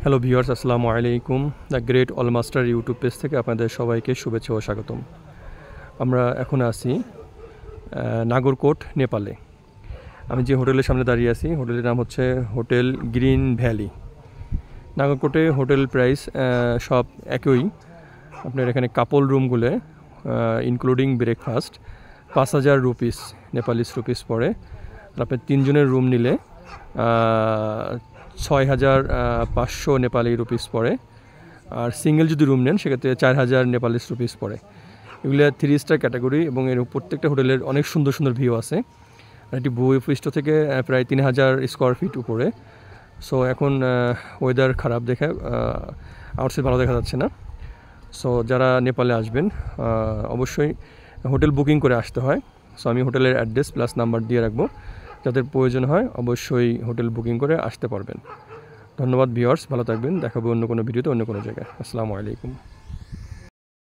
Hello viewers, আসসালামু আলাইকুম। The great all master YouTube page থেকে আপনাদের সবাইকে শুভেচ্ছা ও স্বাগতম। আমরা এখন আছি নাগরকোট, নেপালে। আমি যে হোটেলের সামনে দাঁড়িয়ে আছি, হোটেলের নাম হচ্ছে হোটেল গ্রিন ভ্যালি। নাগরকোটে হোটেল প্রাইস সব একই। আপনার এখানে কাপল রুমগুলো including breakfast 5,000 rupees, Nepalese rupees পড়ে। আর আপনি 3 জনের রুম নিলে 6,500 নেপালি রুপিস পড়ে। আর সিঙ্গেল যদি রুম নেন সেক্ষেত্রে 4,000 নেপালিস রুপিস পড়ে। এগুলো 3 স্টার ক্যাটাগরি এবং এর প্রত্যেকটা হোটেলের অনেক সুন্দর সুন্দর ভিউ আছে। আর এটি ভূপৃষ্ঠ থেকে প্রায় 3,000 স্কোয়ার ফিট উপরে। সো এখন ওয়েদার খারাপ দেখে আউটসাইড ভালো দেখা যাচ্ছে না। সো যারা নেপালে আসবেন অবশ্যই হোটেল বুকিং করে আসতে হয়। সো আমি হোটেলের অ্যাড্রেস প্লাস নাম্বার দিয়ে রাখবো, যাদের প্রয়োজন হয় অবশ্যই হোটেল বুকিং করে আসতে পারবেন। ধন্যবাদ ভিউয়ার্স, ভালো থাকবেন। দেখাবো অন্য কোনো ভিডিওতে, অন্য কোনো জায়গায়। আসসালামু আলাইকুম।